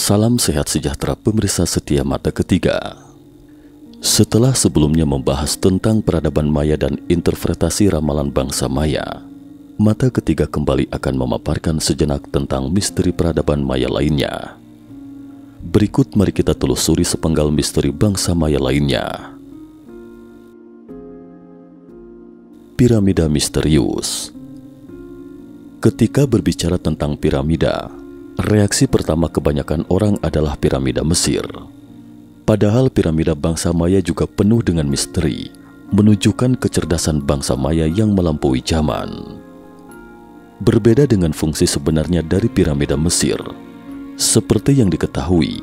Salam sehat sejahtera pemirsa setia Mata Ketiga. Setelah sebelumnya membahas tentang peradaban Maya dan interpretasi ramalan bangsa Maya, Mata Ketiga kembali akan memaparkan sejenak tentang misteri peradaban Maya lainnya. Berikut mari kita telusuri sepenggal misteri bangsa Maya lainnya. Piramida misterius. Ketika berbicara tentang piramida, reaksi pertama kebanyakan orang adalah piramida Mesir. Padahal piramida bangsa Maya juga penuh dengan misteri, menunjukkan kecerdasan bangsa Maya yang melampaui zaman. Berbeda dengan fungsi sebenarnya dari piramida Mesir. Seperti yang diketahui,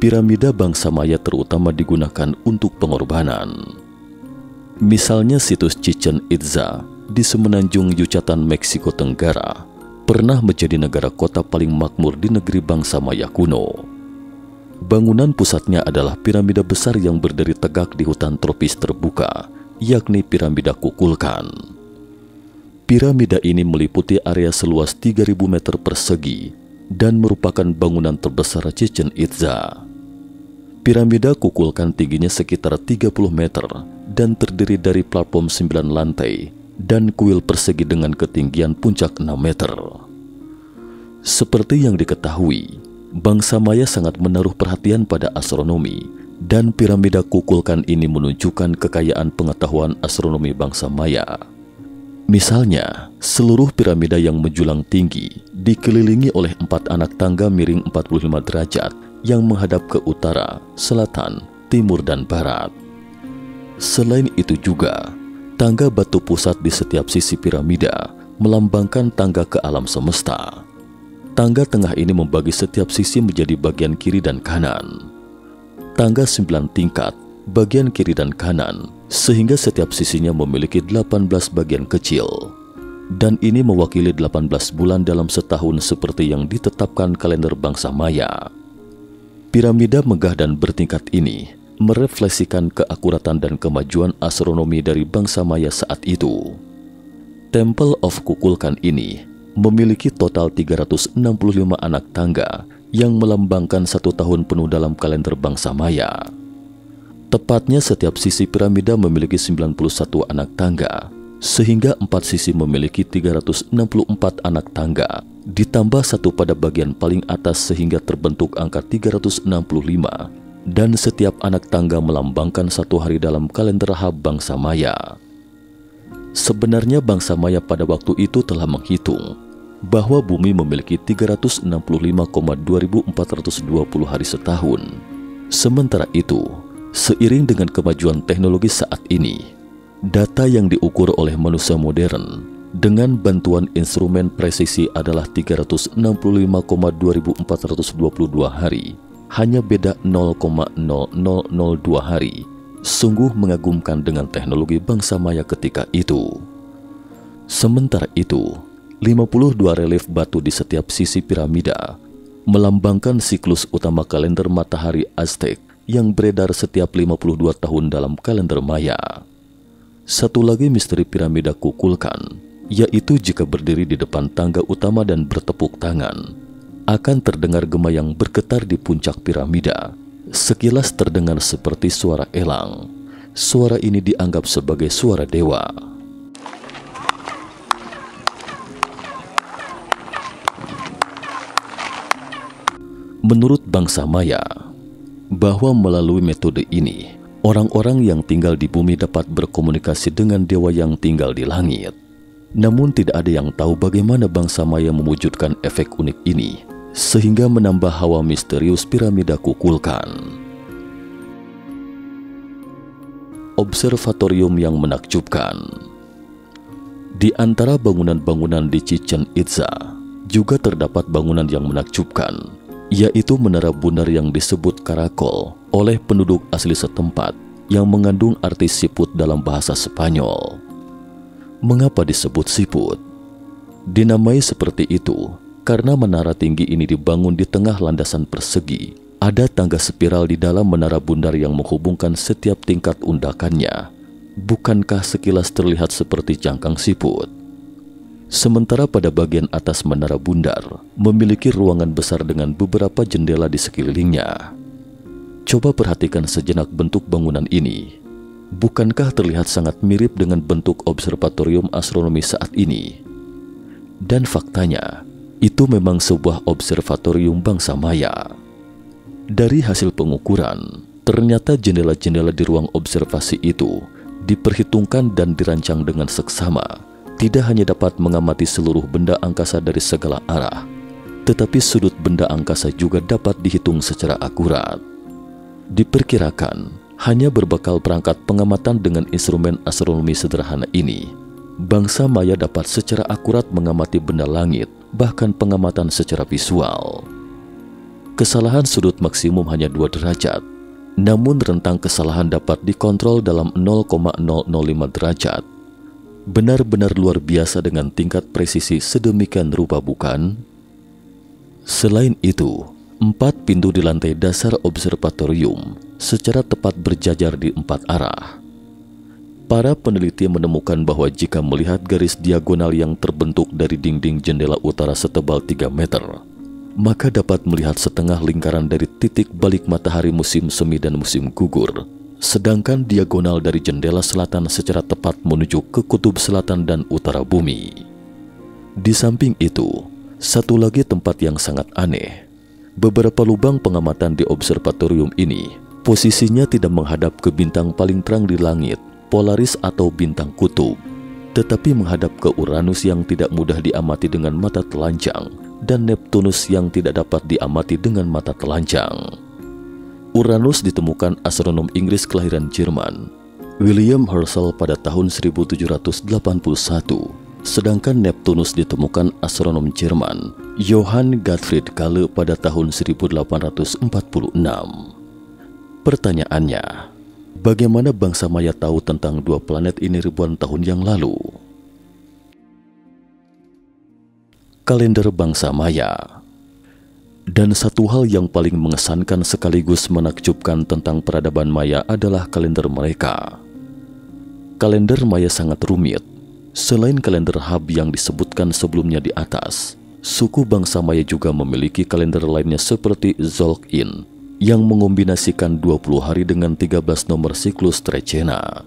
piramida bangsa Maya terutama digunakan untuk pengorbanan. Misalnya situs Chichen Itza di semenanjung Yucatan, Meksiko Tenggara, pernah menjadi negara kota paling makmur di negeri bangsa Maya kuno. Bangunan pusatnya adalah piramida besar yang berdiri tegak di hutan tropis terbuka, yakni piramida Kukulkan. Piramida ini meliputi area seluas 3.000 meter persegi dan merupakan bangunan terbesar Chichen Itza. Piramida Kukulkan tingginya sekitar 30 meter dan terdiri dari platform 9 lantai dan kuil persegi dengan ketinggian puncak 6 meter. Seperti yang diketahui, bangsa Maya sangat menaruh perhatian pada astronomi, dan piramida Kukulkan ini menunjukkan kekayaan pengetahuan astronomi bangsa Maya. Misalnya, seluruh piramida yang menjulang tinggi dikelilingi oleh 4 anak tangga miring 45 derajat yang menghadap ke utara, selatan, timur, dan barat. Selain itu juga, tangga batu pusat di setiap sisi piramida melambangkan tangga ke alam semesta. Tangga tengah ini membagi setiap sisi menjadi bagian kiri dan kanan. Tangga 9 tingkat, bagian kiri dan kanan, sehingga setiap sisinya memiliki 18 bagian kecil. Dan ini mewakili 18 bulan dalam setahun seperti yang ditetapkan kalender bangsa Maya. Piramida megah dan bertingkat ini merefleksikan keakuratan dan kemajuan astronomi dari bangsa Maya saat itu. Temple of Kukulkan ini memiliki total 365 anak tangga yang melambangkan 1 tahun penuh dalam kalender bangsa Maya. Tepatnya setiap sisi piramida memiliki 91 anak tangga, sehingga 4 sisi memiliki 364 anak tangga, ditambah 1 pada bagian paling atas sehingga terbentuk angka 365. Dan setiap anak tangga melambangkan 1 hari dalam kalender Hab bangsa Maya. Sebenarnya bangsa Maya pada waktu itu telah menghitung bahwa bumi memiliki 365,2420 hari setahun. Sementara itu, seiring dengan kemajuan teknologi saat ini, data yang diukur oleh manusia modern dengan bantuan instrumen presisi adalah 365,2422 hari. Hanya beda 0,0002 hari. Sungguh mengagumkan dengan teknologi bangsa Maya ketika itu. Sementara itu, 52 relief batu di setiap sisi piramida melambangkan siklus utama kalender matahari Aztec yang beredar setiap 52 tahun dalam kalender Maya. Satu lagi misteri piramida Kukulkan, yaitu jika berdiri di depan tangga utama dan bertepuk tangan, akan terdengar gema yang bergetar di puncak piramida. Sekilas terdengar seperti suara elang. Suara ini dianggap sebagai suara dewa. Menurut bangsa Maya, bahwa melalui metode ini, orang-orang yang tinggal di bumi dapat berkomunikasi dengan dewa yang tinggal di langit. Namun tidak ada yang tahu bagaimana bangsa Maya mewujudkan efek unik ini, sehingga menambah hawa misterius piramida Kukulkan. Observatorium yang menakjubkan. Di antara bangunan-bangunan di Chichen Itza, juga terdapat bangunan yang menakjubkan, yaitu menara bundar yang disebut karakol oleh penduduk asli setempat yang mengandung arti siput dalam bahasa Spanyol. Mengapa disebut siput? Dinamai seperti itu karena menara tinggi ini dibangun di tengah landasan persegi. Ada tangga spiral di dalam menara bundar yang menghubungkan setiap tingkat undakannya. Bukankah sekilas terlihat seperti cangkang siput? Sementara pada bagian atas Menara Bundar memiliki ruangan besar dengan beberapa jendela di sekelilingnya. Coba perhatikan sejenak bentuk bangunan ini. Bukankah terlihat sangat mirip dengan bentuk observatorium astronomi saat ini? Dan faktanya, itu memang sebuah observatorium bangsa Maya. Dari hasil pengukuran, ternyata jendela-jendela di ruang observasi itu diperhitungkan dan dirancang dengan seksama. Tidak hanya dapat mengamati seluruh benda angkasa dari segala arah, tetapi sudut benda angkasa juga dapat dihitung secara akurat. Diperkirakan, hanya berbekal perangkat pengamatan dengan instrumen astronomi sederhana ini, bangsa Maya dapat secara akurat mengamati benda langit, bahkan pengamatan secara visual. Kesalahan sudut maksimum hanya 2 derajat, namun rentang kesalahan dapat dikontrol dalam 0,005 derajat. Benar-benar luar biasa dengan tingkat presisi sedemikian rupa, bukan? Selain itu, 4 pintu di lantai dasar observatorium secara tepat berjajar di 4 arah. Para peneliti menemukan bahwa jika melihat garis diagonal yang terbentuk dari dinding jendela utara setebal 3 meter, maka dapat melihat setengah lingkaran dari titik balik matahari musim semi dan musim gugur. Sedangkan diagonal dari jendela selatan secara tepat menuju ke kutub selatan dan utara bumi. Di samping itu, satu lagi tempat yang sangat aneh. Beberapa lubang pengamatan di observatorium ini, posisinya tidak menghadap ke bintang paling terang di langit, Polaris atau bintang kutub, tetapi menghadap ke Uranus yang tidak mudah diamati dengan mata telanjang, dan Neptunus yang tidak dapat diamati dengan mata telanjang. Uranus ditemukan astronom Inggris kelahiran Jerman, William Herschel pada tahun 1781, sedangkan Neptunus ditemukan astronom Jerman, Johann Gottfried Galle pada tahun 1846. Pertanyaannya, bagaimana bangsa Maya tahu tentang 2 planet ini ribuan tahun yang lalu? Kalender bangsa Maya. Dan satu hal yang paling mengesankan sekaligus menakjubkan tentang peradaban Maya adalah kalender mereka. Kalender Maya sangat rumit. Selain kalender Hab yang disebutkan sebelumnya di atas, suku bangsa Maya juga memiliki kalender lainnya seperti Tzolk'in yang mengombinasikan 20 hari dengan 13 nomor siklus Trecena.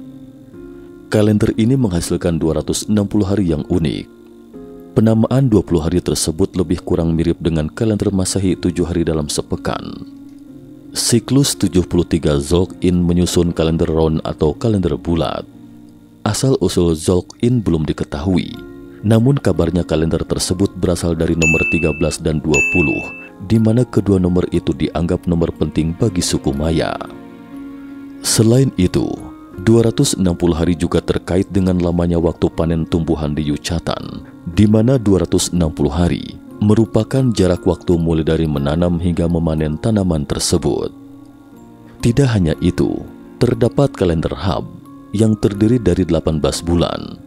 Kalender ini menghasilkan 260 hari yang unik. Penamaan 20 hari tersebut lebih kurang mirip dengan kalender Masehi 7 hari dalam sepekan. Siklus 73 Tzolk'in menyusun kalender Ron atau kalender bulat. Asal-usul Tzolk'in belum diketahui, namun kabarnya kalender tersebut berasal dari nomor 13 dan 20, di mana kedua nomor itu dianggap nomor penting bagi suku Maya. Selain itu, 260 hari juga terkait dengan lamanya waktu panen tumbuhan di Yucatan, di mana 260 hari merupakan jarak waktu mulai dari menanam hingga memanen tanaman tersebut. Tidak hanya itu, terdapat kalender Hab yang terdiri dari 18 bulan.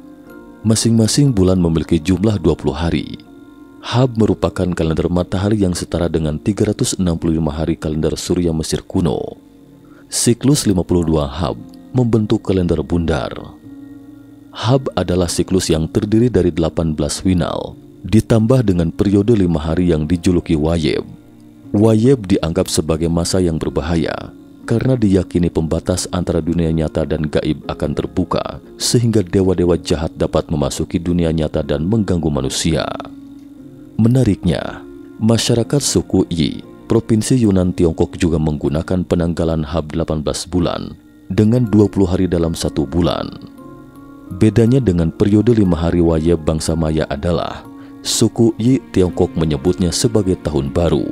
Masing-masing bulan memiliki jumlah 20 hari. Hab merupakan kalender matahari yang setara dengan 365 hari kalender surya Mesir kuno. Siklus 52 Hab membentuk kalender bundar. Hab adalah siklus yang terdiri dari 18 winal, ditambah dengan periode 5 hari yang dijuluki Wayeb. Wayeb dianggap sebagai masa yang berbahaya, karena diyakini pembatas antara dunia nyata dan gaib akan terbuka, sehingga dewa-dewa jahat dapat memasuki dunia nyata dan mengganggu manusia. Menariknya, masyarakat suku Yi, Provinsi Yunan Tiongkok juga menggunakan penanggalan Hab 18 bulan, dengan 20 hari dalam 1 bulan. Bedanya dengan periode 5 hari Wayeb bangsa Maya adalah suku Yi Tiongkok menyebutnya sebagai tahun baru.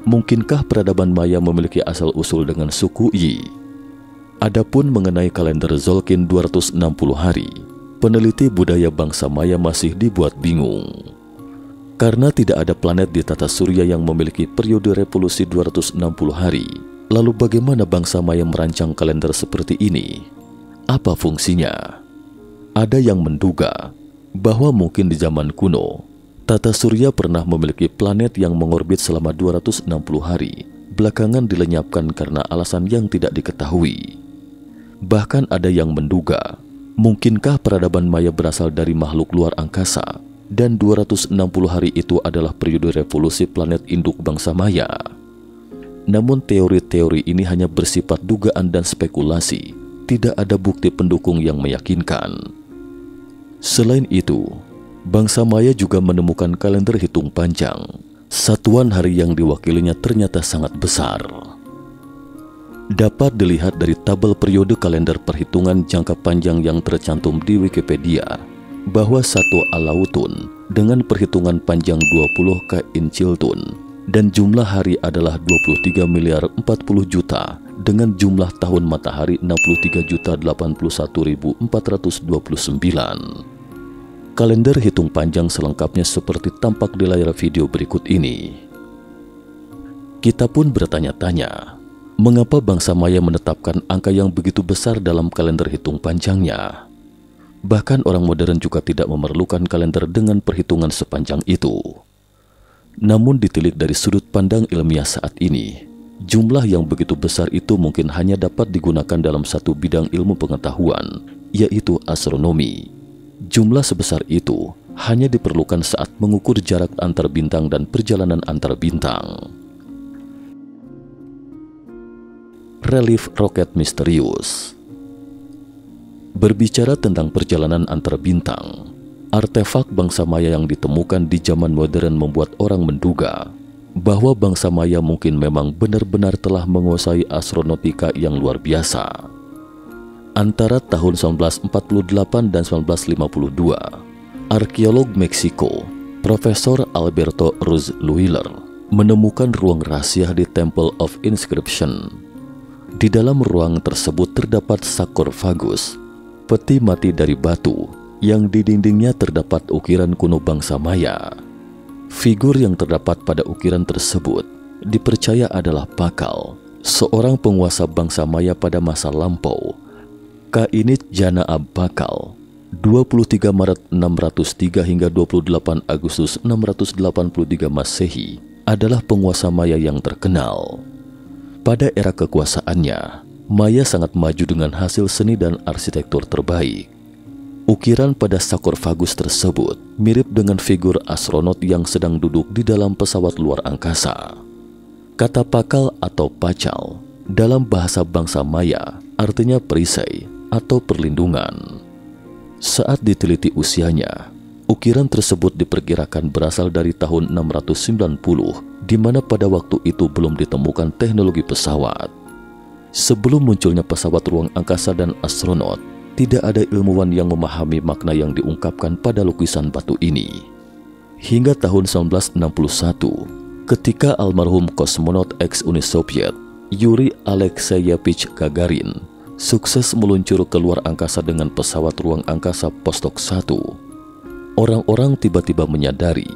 Mungkinkah peradaban Maya memiliki asal-usul dengan suku Yi? Adapun mengenai kalender Tzolk'in 260 hari, peneliti budaya bangsa Maya masih dibuat bingung. Karena tidak ada planet di tata surya yang memiliki periode revolusi 260 hari, lalu bagaimana bangsa Maya merancang kalender seperti ini? Apa fungsinya? Ada yang menduga bahwa mungkin di zaman kuno, tata surya pernah memiliki planet yang mengorbit selama 260 hari, belakangan dilenyapkan karena alasan yang tidak diketahui. Bahkan ada yang menduga Mungkinkah peradaban Maya berasal dari makhluk luar angkasa dan 260 hari itu adalah periode revolusi planet induk bangsa Maya? Namun teori-teori ini hanya bersifat dugaan dan spekulasi, tidak ada bukti pendukung yang meyakinkan. Selain itu, bangsa Maya juga menemukan kalender hitung panjang. Satuan hari yang diwakilinya ternyata sangat besar. Dapat dilihat dari tabel periode kalender perhitungan jangka panjang yang tercantum di Wikipedia, bahwa satu Alautun dengan perhitungan panjang 20 Kain Chiltun dan jumlah hari adalah 23 miliar 40 juta dengan jumlah tahun matahari 63.081.429. Kalender hitung panjang selengkapnya seperti tampak di layar video berikut ini. Kita pun bertanya-tanya, mengapa bangsa Maya menetapkan angka yang begitu besar dalam kalender hitung panjangnya? Bahkan orang modern juga tidak memerlukan kalender dengan perhitungan sepanjang itu. Namun ditilik dari sudut pandang ilmiah saat ini, jumlah yang begitu besar itu mungkin hanya dapat digunakan dalam satu bidang ilmu pengetahuan, yaitu astronomi. Jumlah sebesar itu hanya diperlukan saat mengukur jarak antar bintang dan perjalanan antar bintang. Relief roket misterius. Berbicara tentang perjalanan antar bintang, artefak bangsa Maya yang ditemukan di zaman modern membuat orang menduga bahwa bangsa Maya mungkin memang benar-benar telah menguasai astronautika yang luar biasa. Antara tahun 1948 dan 1952, arkeolog Meksiko, Profesor Alberto Ruiz-Luiller, menemukan ruang rahasia di Temple of Inscription. Di dalam ruang tersebut terdapat sarkofagus, peti mati dari batu, yang di dindingnya terdapat ukiran kuno bangsa Maya. Figur yang terdapat pada ukiran tersebut dipercaya adalah Pakal, seorang penguasa bangsa Maya pada masa lampau. Kainit Janaab Pakal, 23 Maret 603 hingga 28 Agustus 683 Masehi, adalah penguasa Maya yang terkenal. Pada era kekuasaannya, Maya sangat maju dengan hasil seni dan arsitektur terbaik. Ukiran pada sarkofagus tersebut mirip dengan figur astronot yang sedang duduk di dalam pesawat luar angkasa. Kata Pakal atau Pacal dalam bahasa bangsa Maya artinya perisai atau perlindungan. Saat diteliti usianya, ukiran tersebut diperkirakan berasal dari tahun 690, di mana pada waktu itu belum ditemukan teknologi pesawat. Sebelum munculnya pesawat ruang angkasa dan astronot, tidak ada ilmuwan yang memahami makna yang diungkapkan pada lukisan batu ini. Hingga tahun 1961, ketika almarhum kosmonot ex-Uni Soviet, Yuri Alexeyevich Gagarin, sukses meluncur ke luar angkasa dengan pesawat ruang angkasa Vostok 1, orang-orang tiba-tiba menyadari,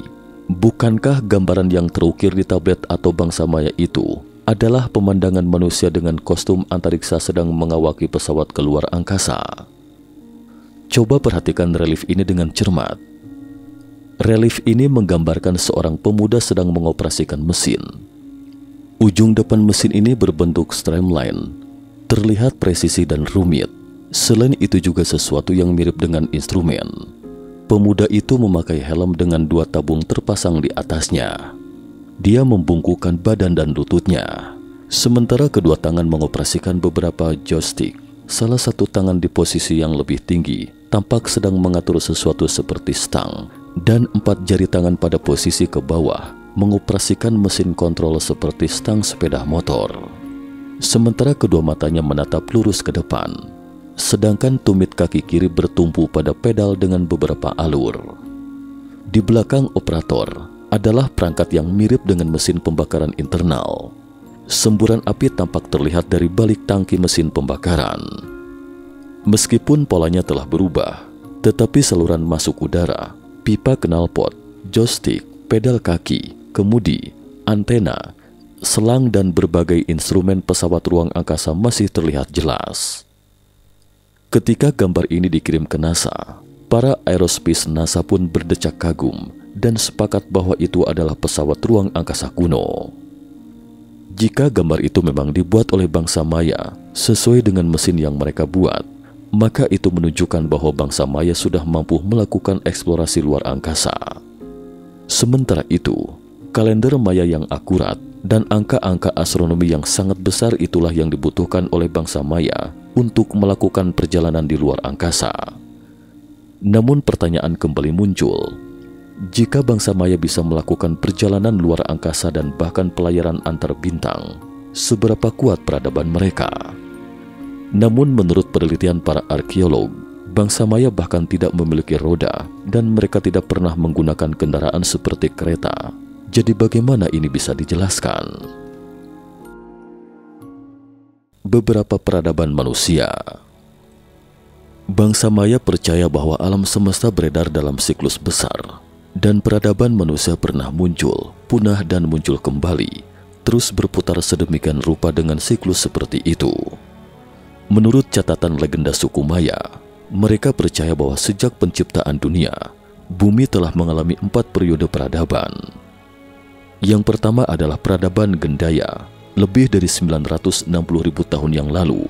bukankah gambaran yang terukir di tablet atau bangsa Maya itu adalah pemandangan manusia dengan kostum antariksa sedang mengawaki pesawat keluar angkasa? Coba perhatikan relief ini dengan cermat. Relief ini menggambarkan seorang pemuda sedang mengoperasikan mesin. Ujung depan mesin ini berbentuk streamline, terlihat presisi dan rumit. Selain itu juga sesuatu yang mirip dengan instrumen. Pemuda itu memakai helm dengan 2 tabung terpasang di atasnya. Dia membungkukkan badan dan lututnya, sementara kedua tangan mengoperasikan beberapa joystick. Salah satu tangan di posisi yang lebih tinggi tampak sedang mengatur sesuatu seperti stang, dan 4 jari tangan pada posisi ke bawah mengoperasikan mesin kontrol seperti stang sepeda motor. Sementara kedua matanya menatap lurus ke depan, sedangkan tumit kaki kiri bertumpu pada pedal dengan beberapa alur. Di belakang operator adalah perangkat yang mirip dengan mesin pembakaran internal. Semburan api tampak terlihat dari balik tangki mesin pembakaran. Meskipun polanya telah berubah, tetapi saluran masuk udara, pipa knalpot, joystick, pedal kaki, kemudi, antena, selang dan berbagai instrumen pesawat ruang angkasa masih terlihat jelas. Ketika gambar ini dikirim ke NASA, para aerospace NASA pun berdecak kagum dan sepakat bahwa itu adalah pesawat ruang angkasa kuno. Jika gambar itu memang dibuat oleh bangsa Maya sesuai dengan mesin yang mereka buat, maka itu menunjukkan bahwa bangsa Maya sudah mampu melakukan eksplorasi luar angkasa. Sementara itu, kalender Maya yang akurat dan angka-angka astronomi yang sangat besar itulah yang dibutuhkan oleh bangsa Maya untuk melakukan perjalanan di luar angkasa. Namun pertanyaan kembali muncul, jika bangsa Maya bisa melakukan perjalanan luar angkasa dan bahkan pelayaran antar bintang, seberapa kuat peradaban mereka? Namun menurut penelitian para arkeolog, bangsa Maya bahkan tidak memiliki roda dan mereka tidak pernah menggunakan kendaraan seperti kereta. Jadi bagaimana ini bisa dijelaskan? Beberapa peradaban manusia. Bangsa Maya percaya bahwa alam semesta beredar dalam siklus besar dan peradaban manusia pernah muncul, punah dan muncul kembali, terus berputar sedemikian rupa dengan siklus seperti itu. Menurut catatan legenda suku Maya, mereka percaya bahwa sejak penciptaan dunia, bumi telah mengalami 4 periode peradaban. Yang pertama adalah peradaban Gendaya, lebih dari 960.000 tahun yang lalu.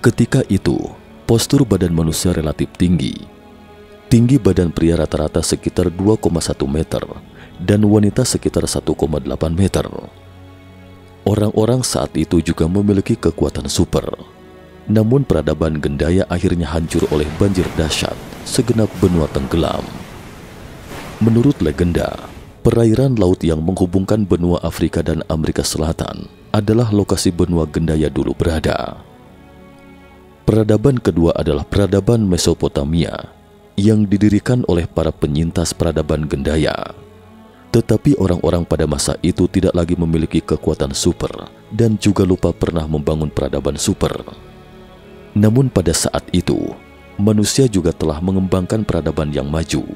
Ketika itu, postur badan manusia relatif tinggi. Tinggi badan pria rata-rata sekitar 2,1 meter dan wanita sekitar 1,8 meter. Orang-orang saat itu juga memiliki kekuatan super. Namun peradaban Gendaya akhirnya hancur oleh banjir dahsyat, segenap benua tenggelam. Menurut legenda, perairan laut yang menghubungkan benua Afrika dan Amerika Selatan adalah lokasi benua Gendaya dulu berada. Peradaban kedua adalah peradaban Mesopotamia yang didirikan oleh para penyintas peradaban Gendaya. Tetapi orang-orang pada masa itu tidak lagi memiliki kekuatan super dan juga lupa pernah membangun peradaban super. Namun pada saat itu, manusia juga telah mengembangkan peradaban yang maju.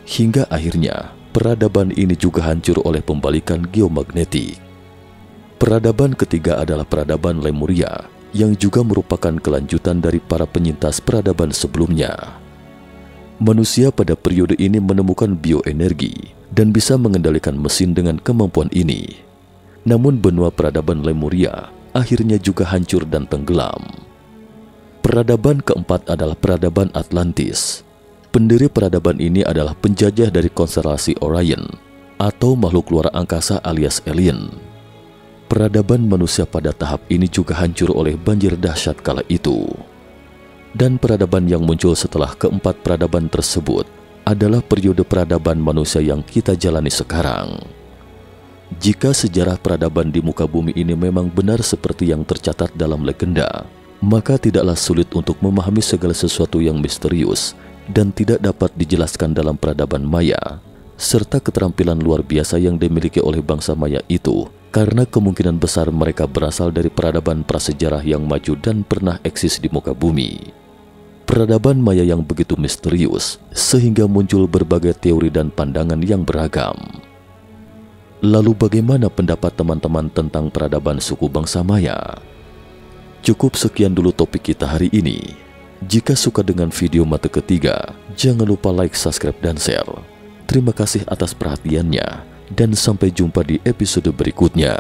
Hingga akhirnya, peradaban ini juga hancur oleh pembalikan geomagnetik. Peradaban ketiga adalah peradaban Lemuria, yang juga merupakan kelanjutan dari para penyintas peradaban sebelumnya. Manusia pada periode ini menemukan bioenergi dan bisa mengendalikan mesin dengan kemampuan ini. Namun benua peradaban Lemuria akhirnya juga hancur dan tenggelam. Peradaban keempat adalah peradaban Atlantis. Pendiri peradaban ini adalah penjajah dari konstelasi Orion atau makhluk luar angkasa alias alien. Peradaban manusia pada tahap ini juga hancur oleh banjir dahsyat kala itu. Dan peradaban yang muncul setelah keempat peradaban tersebut adalah periode peradaban manusia yang kita jalani sekarang. Jika sejarah peradaban di muka bumi ini memang benar seperti yang tercatat dalam legenda, maka tidaklah sulit untuk memahami segala sesuatu yang misterius dan tidak dapat dijelaskan dalam peradaban Maya, serta keterampilan luar biasa yang dimiliki oleh bangsa Maya itu, karena kemungkinan besar mereka berasal dari peradaban prasejarah yang maju dan pernah eksis di muka bumi. Peradaban Maya yang begitu misterius, sehingga muncul berbagai teori dan pandangan yang beragam. Lalu bagaimana pendapat teman-teman tentang peradaban suku bangsa Maya? Cukup sekian dulu topik kita hari ini. Jika suka dengan video mata ketiga, jangan lupa like, subscribe, dan share. Terima kasih atas perhatiannya, dan sampai jumpa di episode berikutnya.